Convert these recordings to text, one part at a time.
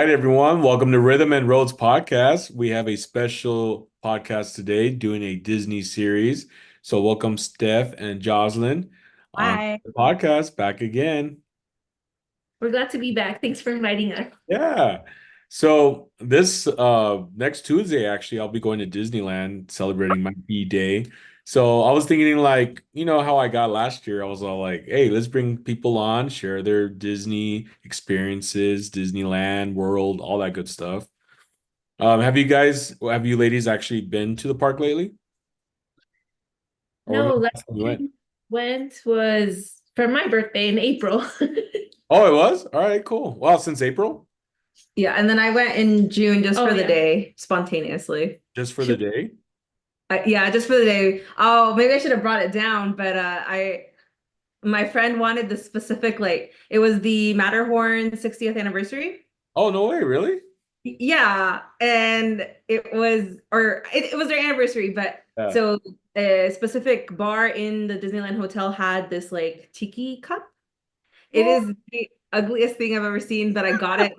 right, everyone. Welcome to Rhythm and Roads podcast. We have a special podcast today doing a Disney series. So, welcome Steph and Joseline on Hi. the podcast back again. We're glad to be back. Thanks for inviting us. Yeah. So, this next Tuesday, actually, I'll be going to Disneyland celebrating my B day. So, I was thinking, like, how I got last year. I was all like, hey, let's bring people on, share their Disney experiences, Disneyland, World, all that good stuff. Have you ladies actually been to the park lately? Or when No, was the last last time you time went? we went was for my birthday in April. Oh, it was? All right, cool. Well, since April, Yeah, and then I went in June just Oh, for the yeah. day, spontaneously. just for the day. Yeah, just for the day. Oh, maybe I should have brought it down, but my friend wanted the specific, like it was the Matterhorn 60th anniversary. Oh, no way, really? Yeah, and it was their anniversary, but Yeah. so a specific bar in the Disneyland Hotel had this like tiki cup. It What? is the ugliest thing I've ever seen, but I got it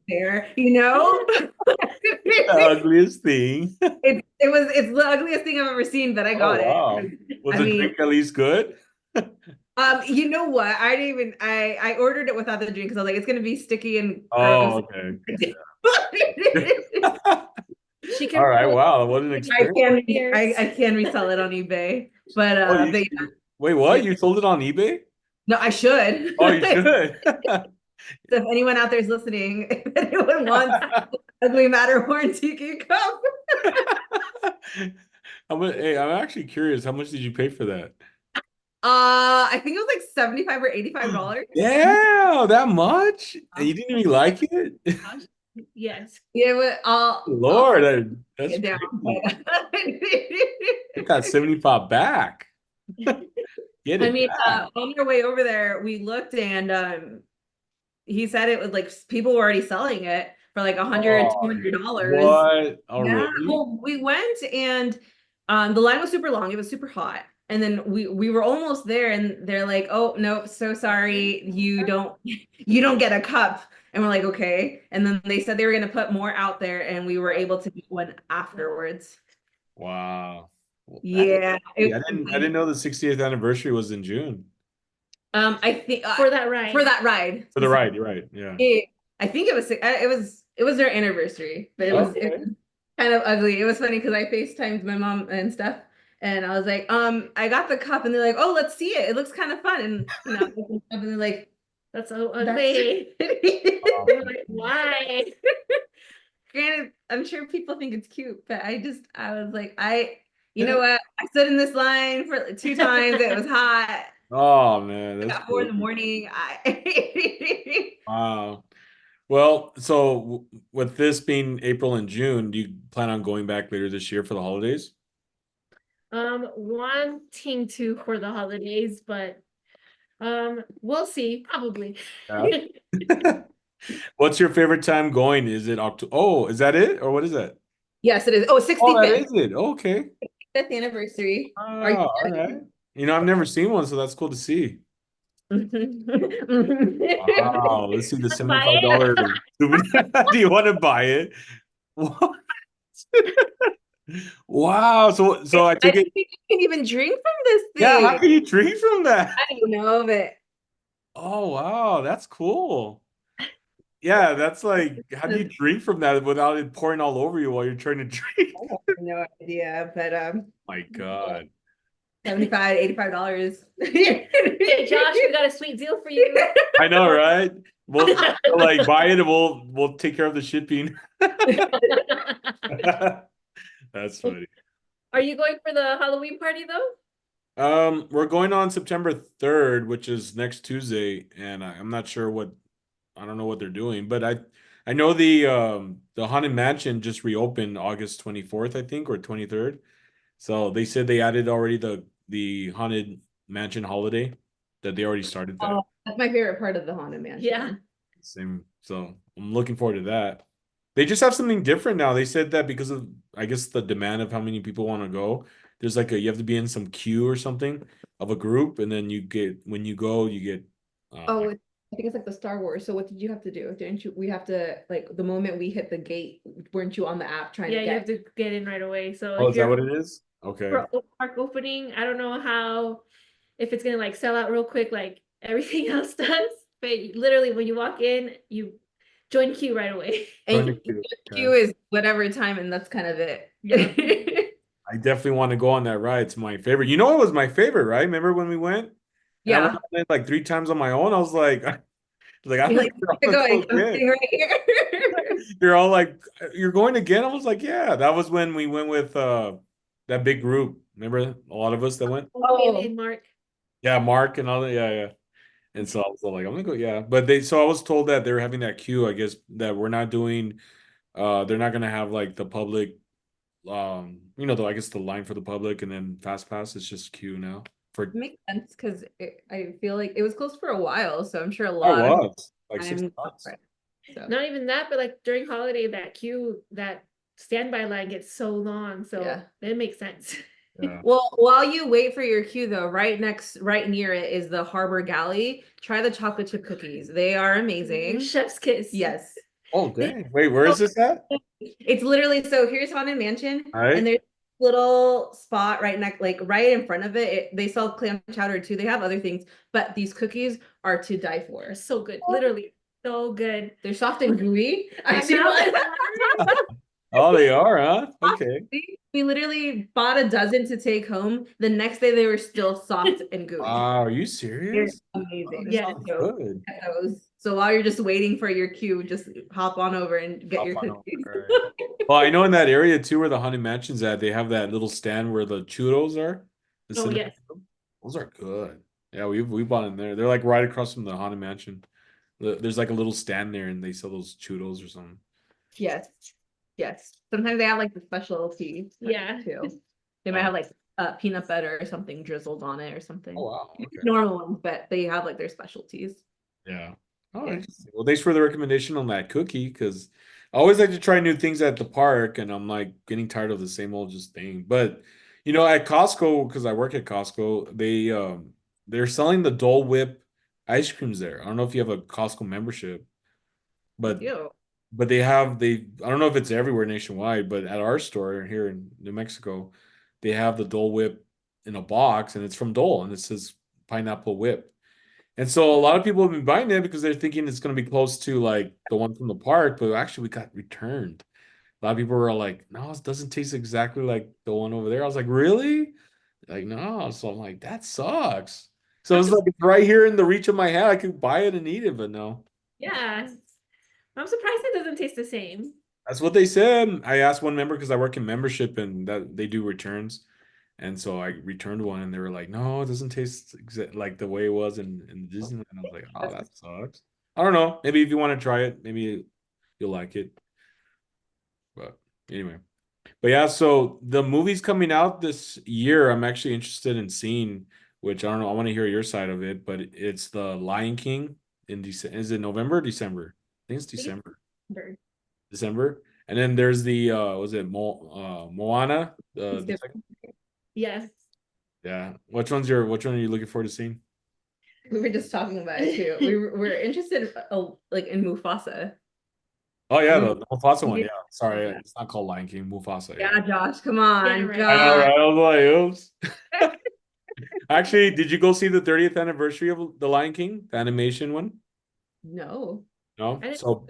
there, you know? The ugliest thing. It's the ugliest thing I've ever seen, but I Oh, got it. wow. Was I the mean, drink at least good? you know what? I didn't even I ordered it without the drink because I was like, it's gonna be sticky and Oh, gross. okay. She All can right. pull Wow. What an I experience. can years. I can resell it on eBay, Oh, but yeah, wait, what? You sold it on eBay? no, I should. Oh, you should. So if anyone out there is listening, if anyone wants ugly Matterhorn tiki cup, Hey, I'm actually curious. How much did you pay for that? I think it was like 75 or $85. Yeah, that much? And you didn't even like it? Gosh. Yes. Yeah, but I'll Lord, take that's it down. crazy. But It got 75 back. Get I it mean, back. on our way over there, we looked and he said it was like people were already selling it for like 100, Oh, $200. what? Oh, Yeah. really? Well, we went and the line was super long. It was super hot. And then we were almost there and they're like, "Oh, nope, so sorry. You don't get a cup." And we're like, "Okay." And then they said they were going to put more out there and we were able to get one afterwards. Wow. Well, that's Yeah. crazy. I didn't know the 60th anniversary was in June. I think For that ride. for that ride For the specifically. ride, you're right. Yeah. I think it was their anniversary, but it Okay. was kind of ugly. It was funny because I FaceTimed my mom and stuff, and I was like, I got the cup, and they're like, oh, let's see it. It looks kind of fun, and I opened it up, and they're like, That's so that's ugly. Um, They were like, why? granted, I'm sure people think it's cute, but I was like, you know what? I stood in this line for like 2 times. It was hot. oh man, that's At 4 in the crazy. morning. I Wow. Well, so with this being April and June, do you plan on going back later this year for the holidays? Wanting to for the holidays, but we'll see, probably. Yeah. What's your favorite time going? Is it October? Oh, is that it? Or what is that? Yes, it is. Oh, Oh, that 65th. is it. Okay. Fifth anniversary. Are you Oh, all right. I've never seen one, so that's cool to see. Wow, let's see the Buy it. $75 souvenir. Do you want to buy it? What? Wow. So I I took don't it. think you can even drink from this Yeah, how thing. can you drink from that? I don't know, but Oh, wow, that's cool. Yeah, that's like, how do you drink from that without it pouring all over you while you're trying to drink? I have no idea. But My God. 75, $85. Hey, Josh, we got a sweet deal for you. I know, right? We'll like buy it and we'll take care of the shipping. That's funny. Are you going for the Halloween party though? We're going on September 3rd, which is next Tuesday, and I'm not sure I don't know what they're doing, but I know the Haunted Mansion just reopened August 24th, I think, or 23rd. So they said they added already the Haunted Mansion holiday that they already started that. Oh, that's my favorite part of the Haunted Mansion. Yeah. Same. So I'm looking forward to that. They just have something different now. They said that because of, I guess, the demand of how many people want to go. There's like you have to be in some queue or something of a group, and then when you go, you get Oh, like I think it's like the Star Wars. So what did you have to do? Didn't you? We have to like the moment we hit the gate, weren't you on the app trying Yeah, to you have get? to get in right away. So Oh, if is that you're what it is? Okay. for park opening, I don't know how if it's gonna like sell out real quick like everything else does. But literally when you walk in, you join queue right away. Join And the queue. queue Okay. is whatever time, and that's kind of Yeah. it. I definitely want to go on that ride. It's my favorite. You know, it was my favorite, right? Remember when we went? And I went Yeah. on it like 3 times on my own. I was like, I'm You're like, like, I'm keep gonna go going. I'm again. sitting right here. You're all like, you're going again? I was like, yeah. That was when we went with that big group. Remember a lot of us that went? Haley Oh, and Mark. Yeah, Mark and all that. Yeah, yeah. And so I was like, I'm gonna go, yeah. But they so I was told that they're having that queue, I guess, that we're not doing they're not gonna have like the public I guess the line for the public and then fast pass, it's just queue now. For makes sense because I feel like it was closed for a while, so I'm sure a I lot of was like six time. months. So Not even that, but like during holiday, that queue, that standby line gets so long. So yeah. it makes sense. Yeah. Well, while you wait for your queue, though, right near it is the Harbor Galley. Try the chocolate chip cookies. They are amazing. Chef's kiss. Yes. Oh dang. Wait, where is this at? It's literally so here's Haunted Mansion, All and right. there's a little spot right next, like right in front of it. They sell clam chowder too. They have other things, but these cookies are to die for. They're so good. Literally so good. They're soft and gooey. I I see know. Oh, they are, huh? Okay. we literally bought a dozen to take home. The next day they were still soft and gooey. Wow, are you They're serious? Oh, amazing. this Yeah. sounds So good. get those. So while you're just waiting for your queue, just hop on over and get I'll your find out. cookies. All right. Well, I know in that area too where the Haunted Mansion's at, they have that little stand where the churros are. The Oh cinnamon. yes. Those are good. Yeah, we bought in there. They're like right across from the Haunted Mansion. There's like a little stand there and they sell those churros or something. Yes. Yes. Sometimes they have like the specialty Yeah. too. They might have like peanut butter or something drizzled on it or something. Oh wow. Okay. Normal ones, but they have like their specialties. Yeah. Oh, Yeah. interesting. Well, thanks for the recommendation on that cookie because I always like to try new things at the park, and I'm like getting tired of the same old just thing. But at Costco, because I work at Costco, they're selling the Dole Whip ice creams there. I don't know if you have a Costco membership, I but do. they I don't know if it's everywhere nationwide, but at our store here in New Mexico, they have the Dole Whip in a box, and it's from Dole, and it says pineapple whip. And so a lot of people have been buying it because they're thinking it's going to be close to like the one from the park, but actually we got returned. A lot of people were like, "No, it doesn't taste exactly like the one over there." I was like, "Really?" Like, no. So I'm like, "That sucks." So I'm it's like it's right here in the reach of my hand. I could buy it and eat it, but no. Yeah. I'm surprised it doesn't taste the same. That's what they said. I asked one member because I work in membership and that they do returns. And so I returned one and they were like, no, it doesn't taste like the way it was in Disneyland. I was like, oh, that sucks. I don't know. Maybe if you want to try it, maybe you'll like it. But anyway. But yeah, so the movie's coming out this year. I'm actually interested in seeing, which I don't know. I want to hear your side of it, but it's the Lion King in December. Is it November or December? I think it's I think December. it's December. And then there's the was it Moana? The second. Yes. Yeah. Which one are you looking forward to seeing? We were just talking about it too. We're interested like in Mufasa. Oh yeah, We- the Mufasa one. we- Yeah. Sorry, it's not called Lion King, Mufasa. Yeah. Yeah, Josh, come Yeah, on, right. I know, Josh. right? I was like, oops. Actually, did you go see the 30th anniversary of the Lion King, the animation one? No. No. I didn't So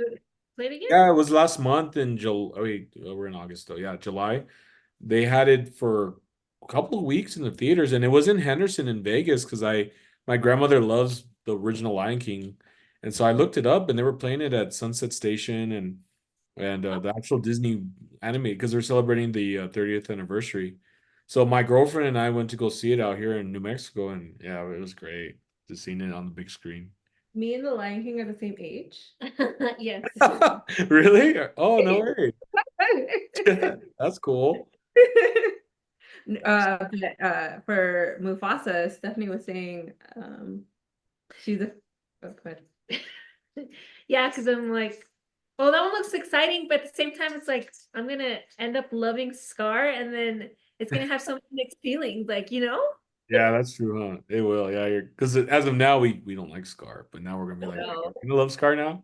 play it again. yeah, it was last month in July. Oh, wait, we're in August though. Yeah, July. They had it for a couple of weeks in the theaters, and it was in Henderson in Vegas because my grandmother loves the original Lion King, and so I looked it up, and they were playing it at Sunset Station and the actual Disney anime because they're celebrating the 30th anniversary. So my girlfriend and I went to go see it out here in New Mexico, and yeah, it was great to seeing it on the big screen. Me and the Lion King are the same age. Yes. Really? Oh, no way. That's cool. For Mufasa, Stephanie was saying, she's a oh, go ahead. Yeah, because I'm like, oh, that one looks exciting, but at the same time, it's like I'm gonna end up loving Scar, and then it's gonna have some mixed feelings, like Yeah, that's true, huh? They will, yeah. Because as of now, we don't like Scar, but now we're gonna be like, No. we're gonna love Scar now.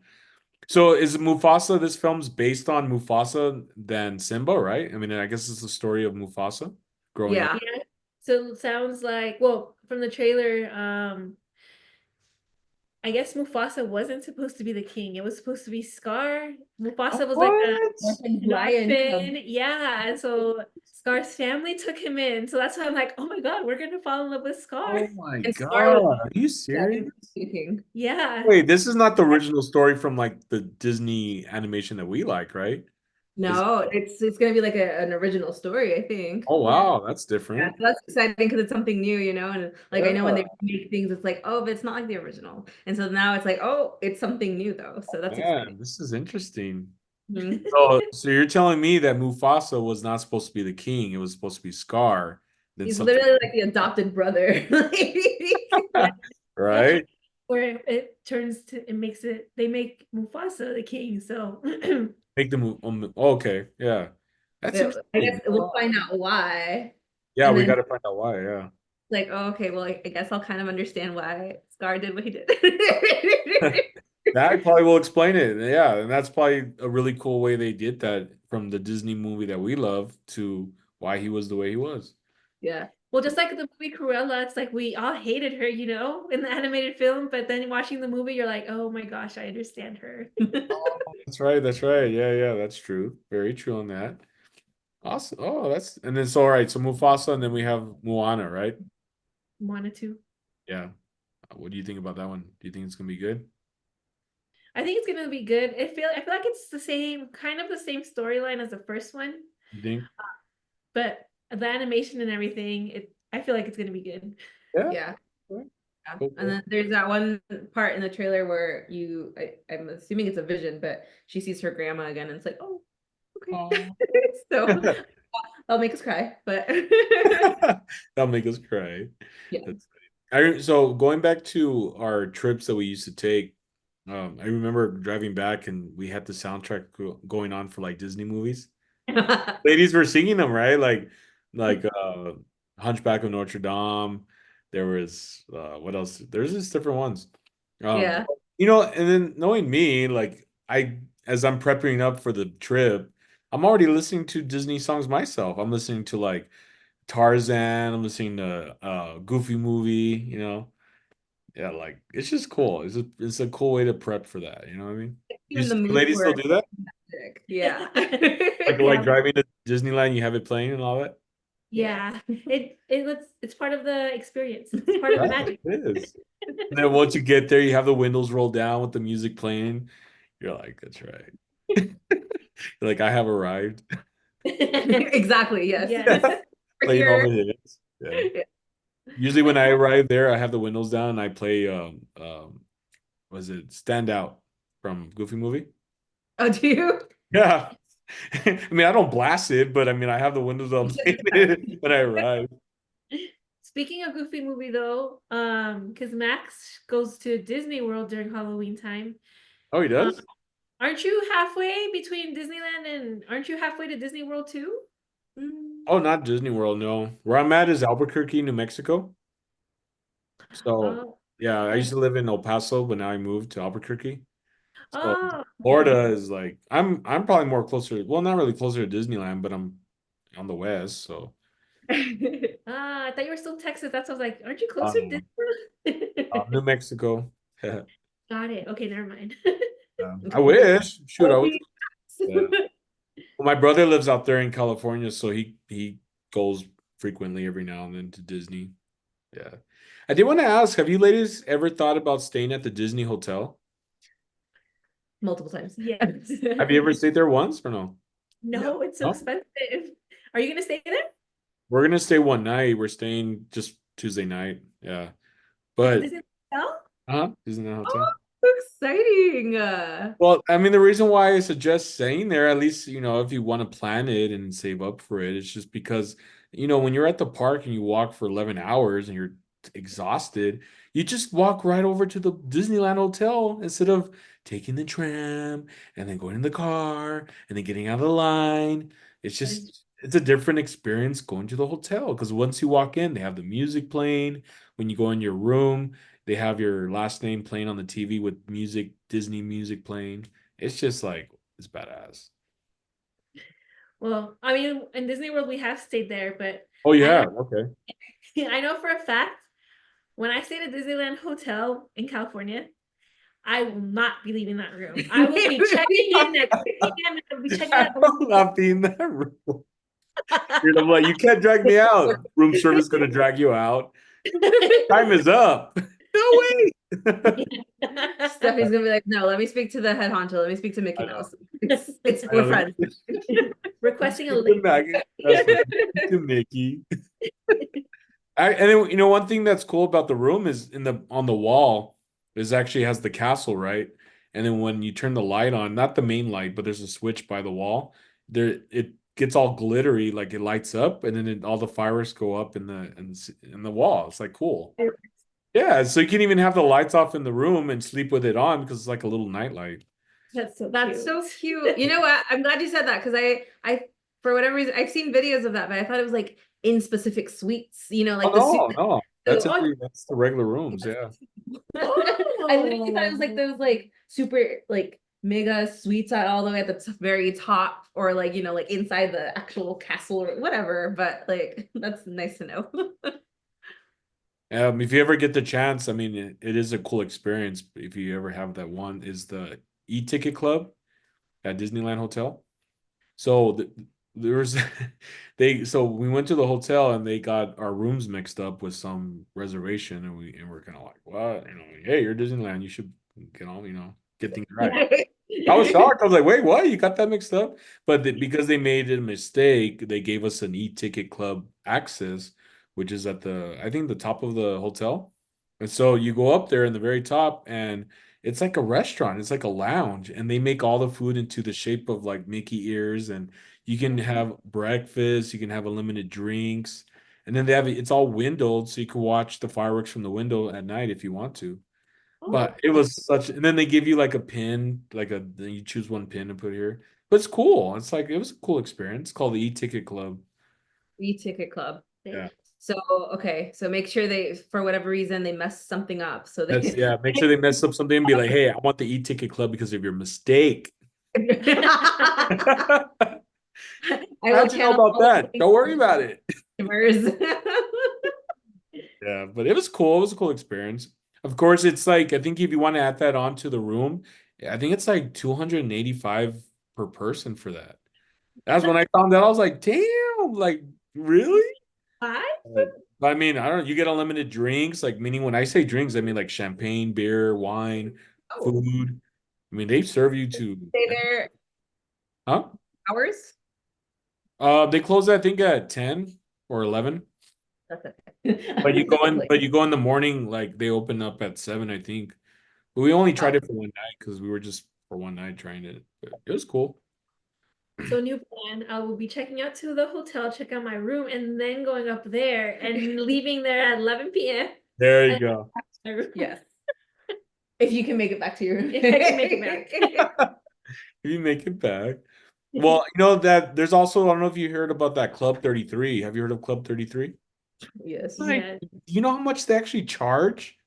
So is Mufasa? This film's based on Mufasa than Simba, right? I mean, I guess it's the story of Mufasa growing up. Yeah. Yeah. So it sounds like, well, from the trailer, I guess Mufasa wasn't supposed to be the king. It was supposed to be Scar. Mufasa was like What? Orphan's an lion cub. orphan. Yeah. And so Scar's family took him in. So that's why I'm like, oh my God, we're gonna fall in love with Scar. Oh my And Scar God. was Are you yeah, serious? king. Yeah. Wait, this is not the original story from like the Disney animation that we like, right? Is No, it's gonna be like an original story, I think. Oh Yeah. wow, that's Yeah, different. so that's exciting because it's something new, and like I know when Yeah, they make things, it's like, oh, but it's not like the original. And so now it's like, oh, it's something new though. So that's exciting. man, this is interesting. Mhm. So you're telling me that Mufasa was not supposed to be the king, it was supposed to be Scar, then He's something, literally like the adopted brother. Yeah. Yeah. right? Where it makes it, they make Mufasa the king. So Make them okay, yeah. That's I guess interesting. we'll find out why. Yeah, And we then got to find out why, yeah. like, oh, okay, well, I guess I'll kind of understand why Scar did what he did. That probably will explain it. Yeah, and that's probably a really cool way they did that from the Disney movie that we love to why he was the way he was. Yeah. well, just like the movie Cruella, it's like we all hated her, in the animated film, but then watching the movie, you're like, oh my gosh, I understand her. That's right. That's right. Yeah, yeah, that's true. Very true on that. Awesome. Oh, that's and then so all right. So Mufasa, and then we have Moana, right? Wanted to. Yeah. What do you think about that one? Do you think it's gonna be good? I think it's gonna be good. I feel like it's the same kind of the same storyline as the first one, You think? but the animation and everything, I feel like it's gonna be good. Yeah. Yeah. Cool, Yeah. cool. And then there's that one part in the trailer where I'm assuming it's a vision, but she sees her grandma again and it's like, oh, okay. Aw. So I'll make us cry, but That'll make us cry. yeah. That's so going back to our trips that we used to take, I remember driving back and we had the soundtrack going on for like Disney movies. Ladies were singing them, right? Like Hunchback of Notre Dame. There was what else? There's just different ones. Um, Yeah. and then knowing me, like as I'm prepping up for the trip, I'm already listening to Disney songs myself. I'm listening to like Tarzan, I'm listening to Goofy movie. Yeah, like it's just cool. It's a cool way to prep for that, you know what I mean? You in the You mood ladies for still it. do that? Yeah. Like Yeah. driving to Disneyland, you have it playing and all that? Yeah. It's part of the experience. It's part of the Yeah, magic. it is. And then once you get there, you have the windows rolled down with the music playing. You're like, that's right. You're like, I have arrived. Exactly. Yes. Yes. We're Playing all here. the hits. Yeah. Yeah. Usually when I arrive there, I have the windows down and I play was it Stand Out from Goofy movie? Oh, do you? Yeah. I mean, I don't blast it, but I mean I have the windows up when I arrive. Speaking of Goofy movie though, because Max goes to Disney World during Halloween time. Oh, he Um, does? aren't you halfway between Disneyland and aren't you halfway to Disney World too? Oh, not Disney World, no. Where I'm at is Albuquerque, New Mexico. So Oh, yeah, I okay. used to live in El Paso, but now I moved to Albuquerque. So Oh, okay. Florida is like I'm probably more closer, well, not really closer to Disneyland, but I'm on the west, so Ah, I thought you were still Texas. That's why I was like, aren't you closer to um, Disney New World? Mexico. Got it. Okay, never mind. I wish. Shoot, I was. Okay. Yeah. Well, my brother lives out there in California, so he goes frequently every now and then to Disney. Yeah. I did want to ask, have you ladies ever thought about staying at the Disney Hotel? Multiple times. Yes. Have you ever stayed there once or no? No. No, it's so No. expensive. Are you gonna stay there? We're gonna stay one night. We're staying just Tuesday night. Yeah. But Does it sell? Disney Hotel. Oh, so exciting. Well, I mean, the reason why I suggest staying there, at least, if you want to plan it and save up for it, it's just because, when you're at the park and you walk for 11 hours and you're exhausted, you just walk right over to the Disneyland Hotel instead of taking the tram and then going in the car and then getting out of the line. It's That is just, it's a different experience going to the hotel because once you walk in, they have the music playing. When you go in your room, they have your last name playing on the TV with music, Disney music playing. It's just like it's badass. Well, I mean, in Disney World, we have stayed there, but Oh I yeah, know, okay. I know for a fact when I stayed at Disneyland Hotel in California, I will not be leaving that room. I will be checking in at 6 a.m. and I'll be checking I out. will not be in that room. Dude, I'm like, you can't drag me out. Room service gonna drag you out. Time is up. No way. Steffi's gonna be like, no, let me speak to the head honcho. Let me speak to Mickey I know. Mouse. It's I we're know. friends. Requesting a The link. maggot. That's right. To Mickey. And then, you know, one thing that's cool about the room is in the on the wall is actually has the castle, right? And then when you turn the light on, not the main light, but there's a switch by the wall, there it gets all glittery, like it lights up, and then all the fireworks go up in the wall. It's like cool. Yeah, so you can even have the lights off in the room and sleep with it on because it's like a little nightlight. That's so cute. You know what? I'm glad you said that because I for whatever reason I've seen videos of that, but I thought it was like in specific suites, you know, Oh like the suite. no, no. That's So, that's the regular rooms, yeah. I literally thought it was like those like super like mega suites at all the way at the very top, or like you know like inside the actual castle or whatever. But like that's nice to know. If you ever get the chance, I mean, it is a cool experience. If you ever have that one, is the e-ticket club at Disneyland Hotel. So there was so we went to the hotel and they got our rooms mixed up with some reservation and we're kind of like, what? You know, hey, you're Disneyland, you should get on, get things right. I was shocked. I was like, wait, what? You got that mixed up? But because they made a mistake, they gave us an e-ticket club access, which is at I think the top of the hotel. And so you go up there in the very top and it's like a restaurant. It's like a lounge and they make all the food into the shape of like Mickey ears and you can have breakfast, you can have unlimited drinks. And then it's all windowed so you can watch the fireworks from the window at night if you want to. But it was and then they give you like a pin, you choose one pin to put here. But it's cool. It's like, it was a cool experience. It's called the E-Ticket Club. E-ticket club. Yeah. So okay, so make sure they for whatever reason they mess something up. So they Yeah. Make sure they mess up something and be like, hey, I want the E-Ticket Club because of your mistake. I will How'd you know channel about that? Don't worry about it. customers. Yeah, but it was cool. It was a cool experience. Of course, it's like, I think if you want to add that onto the room, I think it's like 285 per person for that. That's when I found out. I was like, damn, like, really? Hi. But I mean, I don't know. You get unlimited drinks, like, meaning when I say drinks, I mean like champagne, beer, wine, Oh, food. I mean, they serve you to, stay there huh? hours. They close, I think, at 10 or 11. That's okay. But you go in the morning, like they open up at 7, I think. But we only tried it for one night because we were just for one night trying it. But it was cool. So new plan. I will be checking out to the hotel, check out my room, and then going up there and leaving there at 11 p.m. There you go. Yes. If you can make it back to your room. If I can make it back. If you make it back. Well, you know that there's also, I don't know if you heard about that Club 33. Have you heard of Club 33? Yes. Like, Yeah. do you know how much they actually charge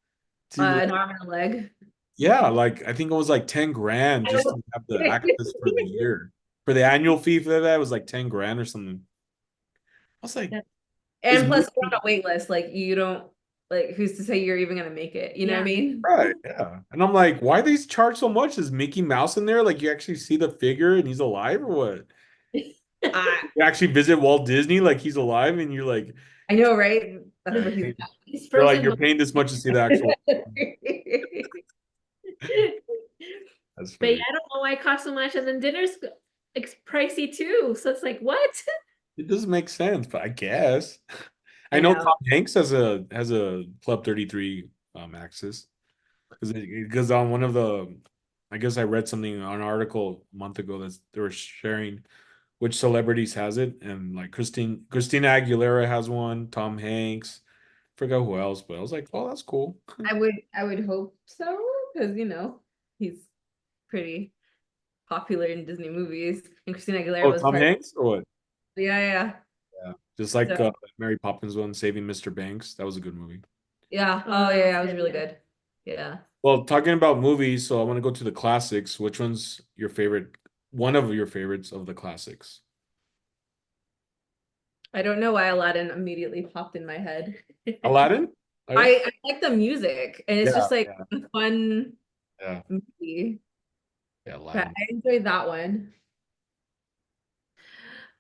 to An arm and a leg. yeah, like I think it was like 10 grand just to have the access for the year. For the annual fee for that, it was like 10 grand or something. I was like, is And plus you're on a wait list. Like you don't like who's to say you're even gonna make it? You know what I mean? right, yeah. And I'm like, why they charge so much? Is Mickey Mouse in there? Like you actually see the figure and he's alive or what? You actually visit Walt Disney like he's alive and you're like, I know, right? That's what He's you're like, frozen. you're paying this much to see the actual. That's But yeah, funny. I don't know why it costs so much, and then dinner's pricey too. So it's like, what? It doesn't make sense, but I guess. I I know know. Tom Hanks has a Club 33 access because on one of the, I guess I read something on an article a month ago that they were sharing which celebrities has it, and like Christina Aguilera has one, Tom Hanks, forgot who else, but I was like, oh, that's cool. I would hope so, because you know, he's pretty popular in Disney movies. And Christina Aguilera Oh, was Tom part Hanks or what? Yeah. Yeah. Just like So, Mary Poppins one, Saving Mr. Banks. That was a good movie. yeah. Oh, Oh, that yeah, was that was good, really yeah. good. Yeah. Well, talking about movies, so I want to go to the classics. Which one's your favorite? One of your favorites of the classics? I don't know why Aladdin immediately popped in my head. Aladdin? Okay. I like the music, and it's Yeah, just like yeah, a fun yeah, movie. yeah. But Aladdin. I enjoyed that one.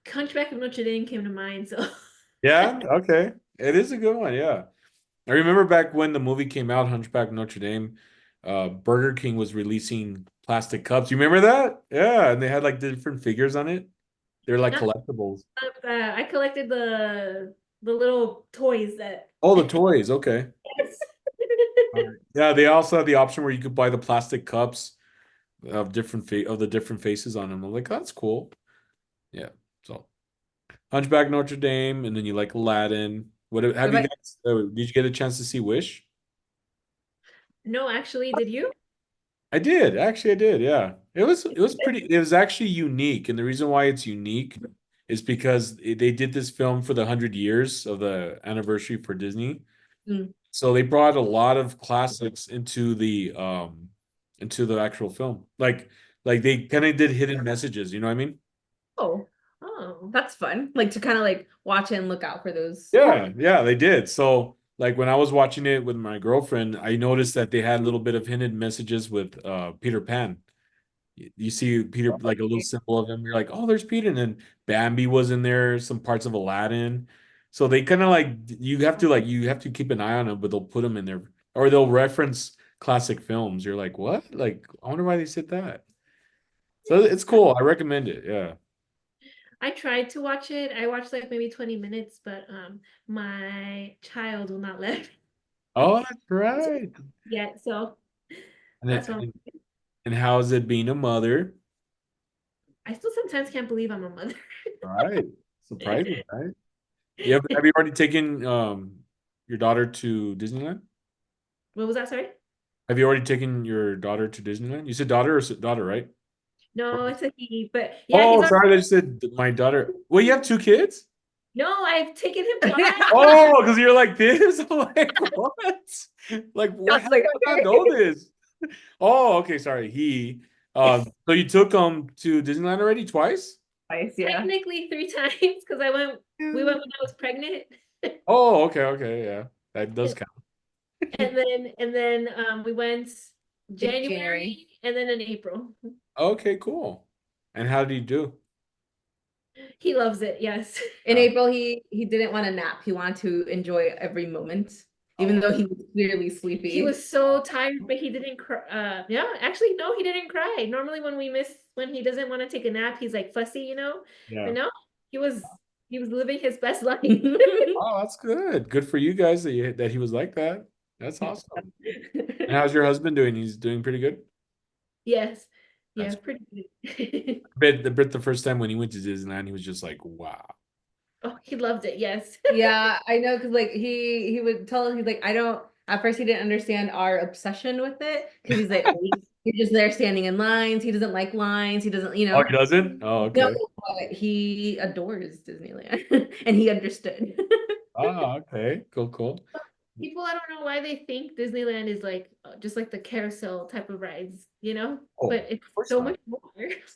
Hunchback of Notre Dame came to mind, so Yeah, okay. It is a good one, yeah. I remember back when the movie came out, Hunchback of Notre Dame, Burger King was releasing plastic cups. You remember that? Yeah, and they had like different figures on it. They're like not collectibles. I collected the little toys that Oh, the toys. Okay. yes. All right. Yeah, they also had the option where you could buy the plastic cups of the different faces on them. I'm like, that's cool. Yeah. So Hunchback Notre Dame, and then you like Aladdin. What What have you about guys? Did you get a chance to see Wish? No, actually, did you? I did. Actually, I did. Yeah. It was pretty. It was actually unique, and the reason why it's unique is because they did this film for the 100 years of the anniversary for Disney. Mm. So they brought a lot of classics into the actual film. Like they kind of did hidden messages, you know what I mean? Oh, Oh. that's fun. Like to kind of like watch and look out for those. Yeah, yeah, they did. So like when I was watching it with my girlfriend, I noticed that they had a little bit of hidden messages with Peter Pan. You see Peter like a little symbol of him. You're like, oh, there's Peter, and then Bambi was in there. Some parts of Aladdin. So they kind of like you have to keep an eye on them, but they'll put them in there or they'll reference classic films. You're like, what? Like, I wonder why they said that. So it's cool. I recommend it. Yeah. I tried to watch it. I watched like maybe 20 minutes, but my child will not let Oh, that's right. yet. So And that's why then, and how is it being a mother? I still sometimes can't believe I'm a mother. All right. Surprising, right? Have you already taken your daughter to Disneyland? What was that? Sorry? Have you already taken your daughter to Disneyland? You said daughter or daughter, right? No, it's a he. But yeah, he's Oh, on. sorry, I just said my daughter. Well, you have two kids? No, I've taken him twice. Oh, because you're like this. I'm like, what? Like, I what? was How do like, I not okay. know this? Oh, okay, sorry. He. So you took to Disneyland already twice? Nice, yeah. Technically 3 times because we went when I was pregnant. Oh, okay, okay, yeah. That does count. And then we went In January. January and then in April. Okay, cool. And how did you do? He loves it, yes. In Oh, April, he didn't want to nap. He wanted to enjoy every moment, even oh, though he was clearly He sleepy. was so tired, but he didn't cry. Yeah, actually, no, he didn't cry. Normally, when he doesn't want to take a nap, he's like fussy, you know. yeah. But no, he was he was living his best life. Oh, that's good. Good for you guys that he was like that. That's awesome. And how's your husband doing? He's doing pretty good. Yes, That's yeah, pretty good. I bet the first time when he went to Disneyland, he was just like, wow. Oh, he loved it. Yes. Yeah, I know, because like he would tell us, he's like, I don't, at first he didn't understand our obsession with it, because he's like, you're just there standing in lines. He doesn't like lines. He doesn't, Oh, he doesn't? Oh, No, okay. but he adores Disneyland, and he understood. Oh, okay. Cool, cool. People, I don't know why they think Disneyland is like just like the carousel type of rides, you know? Oh, But of it's course so not. much more.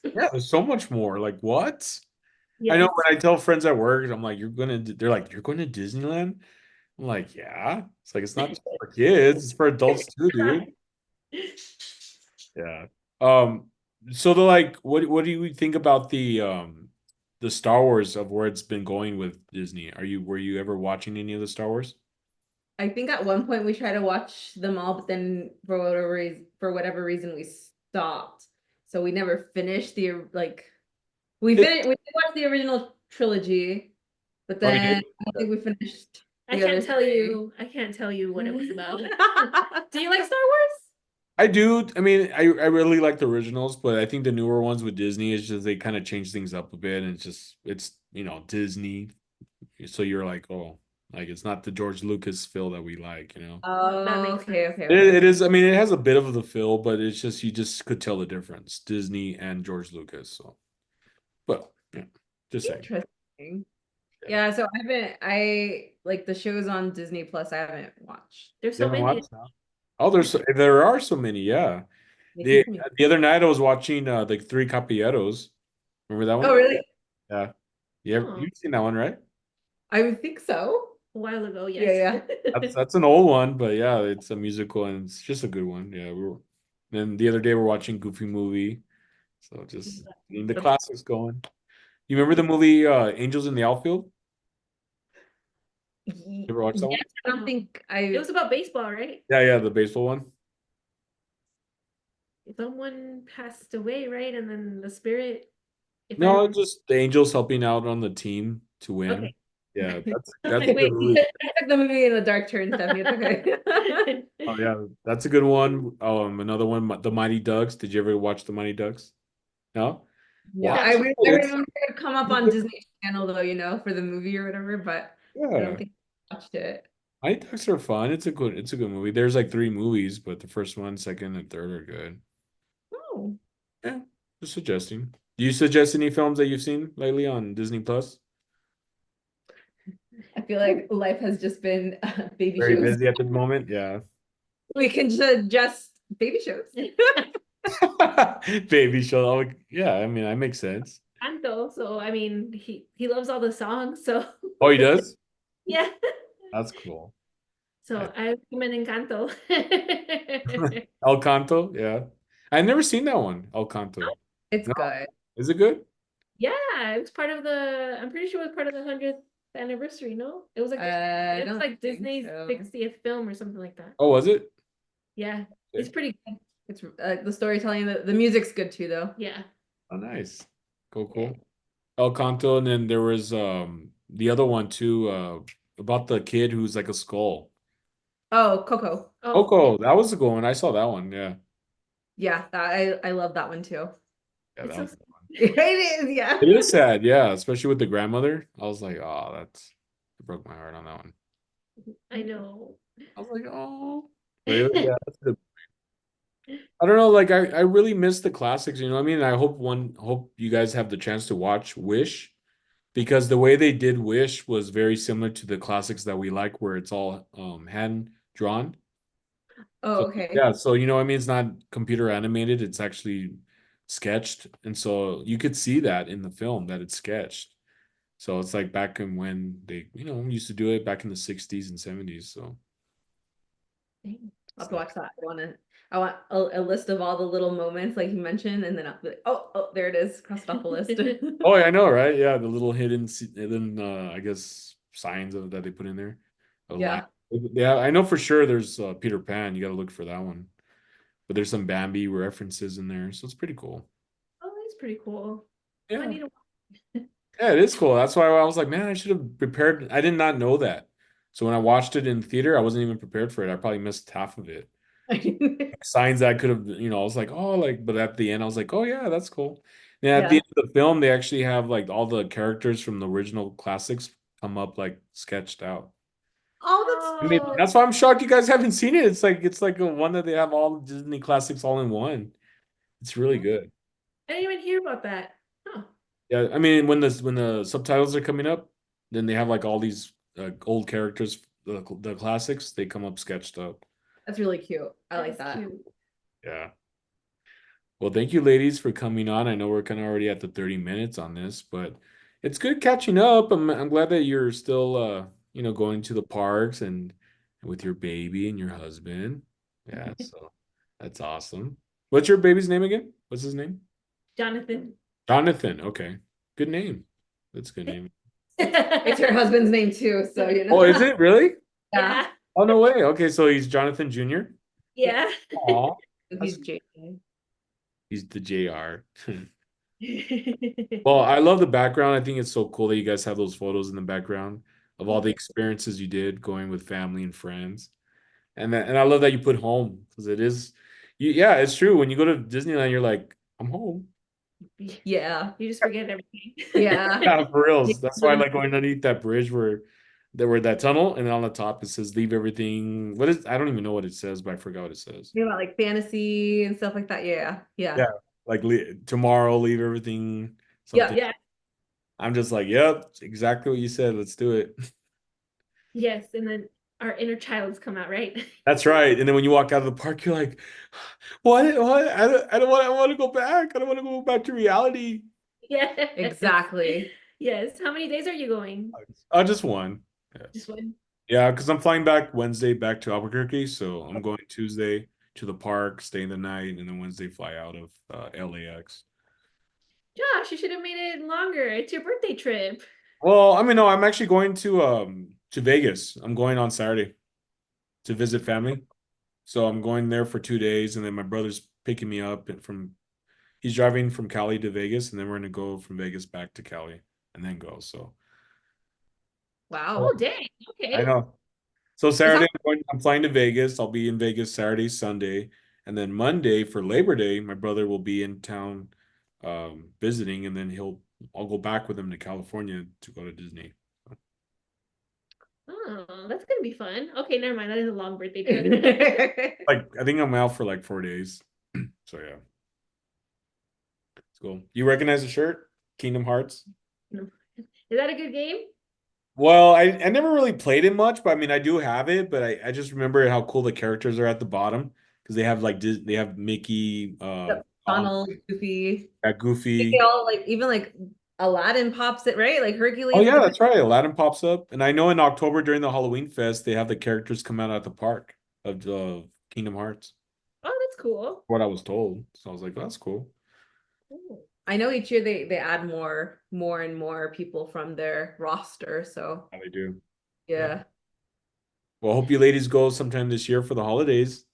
Yeah, there's so much more. Like, what? I know Yes. when I tell friends at work, I'm like, they're like, you're going to Disneyland? I'm like, yeah. It's like, it's not just for kids, it's for adults too, dude. Yeah. Um, so what do you think about the Star Wars of where it's been going with Disney? Were you ever watching any of the Star Wars? I think at one point we tried to watch them all, but then for whatever reason we stopped. So we never finished the like It, we did watch the original trilogy, but oh, you then did? I don't think we finished I the can't other tell three. you. I can't tell you what it was about. Do you like Star Wars? I do. I mean, I really like the originals, but I think the newer ones with Disney is just they kind of change things up a bit, and it's Disney. So you're like, oh, like it's not the George Lucas feel that we like, you know. Oh, That makes okay, sense. okay, It okay. is. I mean, it has a bit of the feel, but it's just you just could tell the difference, Disney and George Lucas. So, but yeah, just saying. Interesting. Yeah, so I like the shows on Disney Plus I haven't watched. There's You so haven't many. watched now? Oh, there are so many. Yeah. The Making me- the other night I was watching the Three Capieros. Remember that Oh, one? really? Yeah. Yeah, Oh, you've seen that one, right? I would think so. a while ago, Yeah, yes. That's an old one, but yeah, it's a musical and it's just a good one. Yeah, then the other day we're watching Goofy movie, so just getting the classics going. You remember the movie Angels in the Outfield? You ever watch that one? Yes, I don't think It I was about baseball, right? Yeah, the baseball one. Someone passed away, right? And then the spirit, if I No, remember. just the Angels helping out on the team to win. Okay. Yeah, I'm that's a like, good wait. movie. I took the movie in a dark turn, Stephanie. It's okay. Oh yeah, that's a good one. Another one, The Mighty Ducks. Did you ever watch The Mighty Ducks? No. No, Watch I it. would never It's even come up on Disney Channel though, for the movie or whatever, but I don't yeah. think I watched it. Mighty Ducks are fun. It's a good movie. There's like three movies, but the first one, second, and third are good. Oh. Yeah, just suggesting. Do you suggest any films that you've seen lately on Disney Plus? I feel like life has just been baby Very shows. busy at the moment. Yeah. We can suggest baby shows. Baby show. Oh, yeah, I mean, that makes sense. Canto, so I mean, he loves all the songs, so Oh, he does? yeah. That's cool. So I recommend Encanto. El Canto, yeah. I've never seen that one, El Canto. It's No. good. Is it good? Yeah, it was part of I'm pretty sure it was part of the 100th anniversary, no? It was like I it was don't like think Disney's so. 60th film or something like that. Oh, was it? Yeah, it's pretty good. It's the storytelling, the music's good too, though. Yeah. Oh, nice. Cool. El Canto, and then there was the other one too, about the kid who's like a skull. Oh, Coco. Oh, Coco, that was the good one. I saw that one. Yeah. Yeah, I love that one too. Yeah, it's that so was. It is, yeah. It is sad, yeah, especially with the grandmother. I was like, oh, it broke my heart on that one. I know. I was like, oh. But yeah, that's good. I don't know, like I really miss the classics, you know what I mean? I hope you guys have the chance to watch Wish because the way they did Wish was very similar to the classics that we like where it's all hand drawn. Oh, So okay. yeah, so you know what I mean? It's not computer animated, it's actually sketched. And so you could see that in the film that it's sketched. So it's like back in when they, used to do it back in the 60s and 70s. So I'll have to watch that. I want a list of all the little moments like you mentioned, and then I'll be like, oh, there it is, crossed off the list. oh, I know, right? Yeah, the little hidden I guess signs that they put in there. A line. Yeah. Yeah, I know for sure there's Peter Pan. You got to look for that one. But there's some Bambi references in there, so it's pretty cool. Oh, that's pretty cool. Yeah. I need to Yeah, it is cool. That's why I was like, man, I should have prepared. I did not know that. So when I watched it in theater, I wasn't even prepared for it. I probably missed half of it. Signs that I could have, I was like, oh, like, but at the end, I was like, oh yeah, that's cool. And at the Yeah. end of the film, they actually have like all the characters from the original classics come up like sketched out. Oh, I mean, Oh, that's why I'm shocked you guys haven't seen it. It's like a one that they have all the Disney classics all in one. It's really good. I didn't even hear about that. Huh. Yeah, I mean, when the subtitles are coming up, then they have like all these old characters, the classics. They come up sketched up. that's really cute. I like That's that. cute. Yeah. Well, thank you, ladies, for coming on. I know we're kind of already at the 30 minutes on this, but it's good catching up. I'm glad that you're still going to the parks and with your baby and your husband. Yeah, so that's awesome. What's your baby's name again? What's his name? Jonathan. Jonathan. Okay. Good name. That's a good name. It's her husband's name too, so Oh, is it really? Yeah. Oh, no way. Okay, so he's Jonathan Jr. Yeah. Aw, He's JJ. he's the JR. Well, I love the background. I think it's so cool that you guys have those photos in the background of all the experiences you did going with family and friends. And I love that you put home because yeah, it's true. When you go to Disneyland, you're like, I'm home. Yeah. You just forget everything. Yeah. Yeah, for reals. That's why I like going underneath that bridge where there were that tunnel, and then on the top it says leave everything. I don't even know what it says, but I forgot what it says. About like fantasy and stuff like that. Yeah. Yeah. Yeah. Like tomorrow, leave everything, Yeah. something. Yeah. I'm just like, yep, exactly what you said. Let's do it. Yes, and then our inner childs come out, right? That's right. And then when you walk out of the park, you're like, what? What? I want to go back. I don't want to go back to reality. Yes. Exactly. Yes. How many days are you going? Just one. Yeah. Just one. Yeah, because I'm flying back Wednesday back to Albuquerque. So I'm going Tuesday to the park, staying the night, and then Wednesday fly out of LAX. Josh, you should have made it longer. It's your birthday trip. Well, I mean, no, I'm actually going to Vegas. I'm going on Saturday to visit family. So I'm going there for 2 days, and then my brother's picking me up from he's driving from Cali to Vegas, and then we're gonna go from Vegas back to Cali and then go. So Wow. Oh, dang. I Okay. know. So Is that Saturday, I'm flying to Vegas. I'll be in Vegas Saturday, Sunday, and then Monday for Labor Day, my brother will be in town visiting, and then I'll go back with him to California to go to Disney. Oh, that's gonna be fun. Okay, never mind. That is a long birthday trip. Like I think I'm out for like 4 days. So yeah, it's cool. You recognize the shirt? Kingdom Hearts? Is that a good game? Well, I never really played it much, but I mean I do have it, but I just remember how cool the characters are at the bottom because they have like they have Mickey, Yep. Donald, Goofy? They Goofy. all like even like Aladdin pops it, right? Like Oh Hercules at yeah, the that's right. Aladdin pops up, and I know in October during the Halloween fest they have the characters come out at the park of Kingdom Hearts. Oh, that's cool. What I was told, so I was like, oh, that's cool. Ooh. I know each year they add more and more people from their roster. So How they do. Yeah. yeah. Well, hope you ladies go sometime this year for the holidays.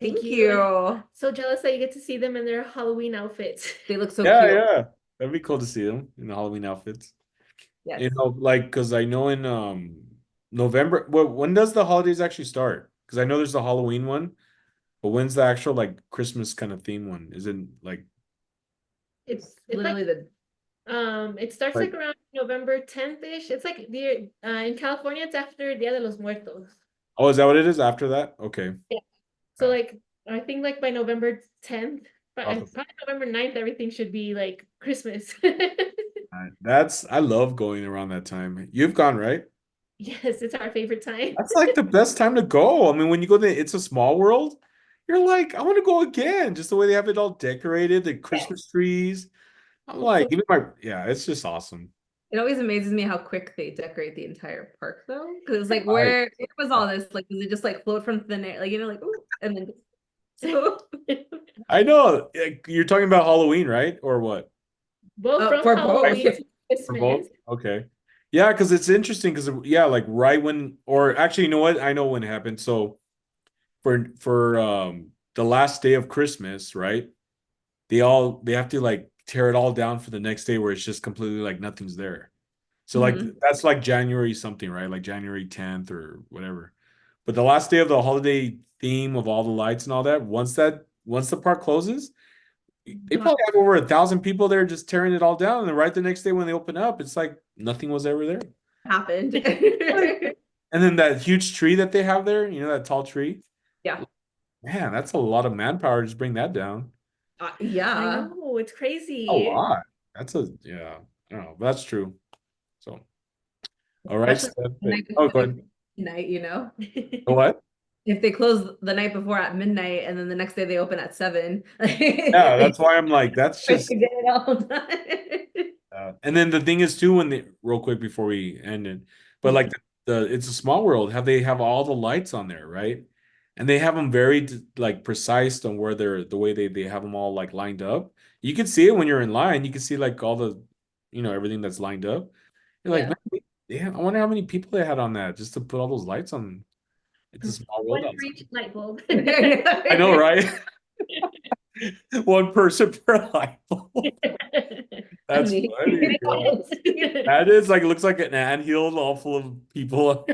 Thank Thank you. you. So jealous that you get to see them in their Halloween outfits. They look so Yeah, cute. yeah. That'd be cool to see them in the Halloween outfits. Yes. You know, like because I know in November. Well, when does the holidays actually start? Because I know there's the Halloween one, but when's the actual like Christmas kind of theme one? Is it It's Literally like it starts like like around November 10th-ish. It's like the in California it's after Dia de los Muertos. oh, is that what it is after that? Okay. Yeah. So like I think like by November 10th, but Awesome. probably November 9th, everything should be like Christmas. That's I love going around that time. You've gone, right? Yes, it's our favorite time. That's like the best time to go. I mean, when you go to It's a Small World, you're like, I want to go again. Just the way they have it all decorated, the Christmas trees. I'm It's like, so even my yeah, it's just awesome. It always amazes me how quick they decorate the entire park though. Because it's like Right. where was all this? Like does it just like float from thin air? Like like ooh, and then so I know. You're talking about Halloween, right? Or what? both from for both. Halloween to For both? Christmas. Okay. Yeah, because it's interesting because yeah, like right when or actually, you know what? I know when it happened. So for the last day of Christmas, right? They have to like tear it all down for the next day where it's just completely like nothing's there. So like Mhm. that's like January something, right? Like January 10th or whatever. But the last day of the holiday theme of all the lights and all that, once the park closes, they probably have over 1,000 people there just tearing it all down. And then right the next day when they open up, it's like nothing was ever there. Happened. And then that huge tree that they have there, you know, that tall tree. Yeah. Man, that's a lot of manpower to just bring that down. I Yeah. know, it's A crazy. lot. Yeah, I don't know, but that's true. So, all right, Especially Steph. the night Oh, before go they ahead. midnight, you know. What? If they close the night before at midnight and then the next day they open at 7, Yeah, they that's why I'm like, that's try to just get it all done. and then the thing is too, when they real quick before we end it, but like the It's a Small World, have they have all the lights on there, right? And they have them very like precise on where they're the way they have them all like lined up. You can see it when you're in line. You can see like all the, you know, everything that's lined up. You're like, Yeah. man, yeah, I wonder how many people they had on that just to put all those lights on. It's a small world One for outside. each light bulb. I know, right? One person per light bulb. That's funny. Yeah. That is like looks like an anthill all full of people.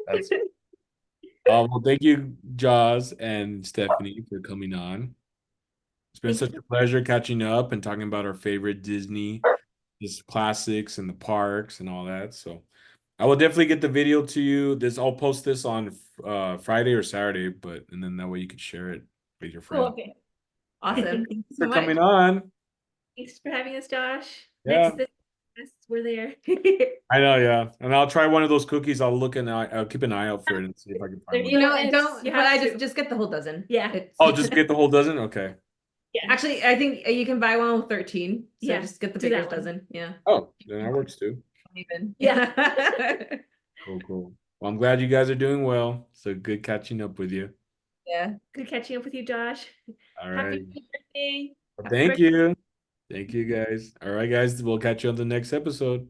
That's well, thank you, Jaws and Stephanie, for coming on. It's been Thank such you. a pleasure catching up and talking about our favorite Disney, just classics and the parks and all that. So I will definitely get the video to you. I'll post this on Friday or Saturday, but and then that way you can share it with your Cool, friends. okay. Awesome. Thank you so For much. coming on. Thanks for having us, Josh. Yeah. Next this we're there. I know, yeah. And I'll try one of those cookies. I'll keep an eye out for it and see if I can find You one. know, It's- don't. you But I have to. just get the whole dozen. Yeah. Oh, just get the whole dozen? Okay. Yeah. Actually, I think you can buy one with 13. So Yeah, just get the do that baker's one. dozen. Yeah. Oh, then that works too. Even. Yeah. Cool, cool. Well, I'm glad you guys are doing well. So good catching up with you. Yeah. Good catching up with you, Josh. All Happy right. birthday. Well, Happy thank birthday. you. Thank you, guys. All right, guys. We'll catch you on the next episode.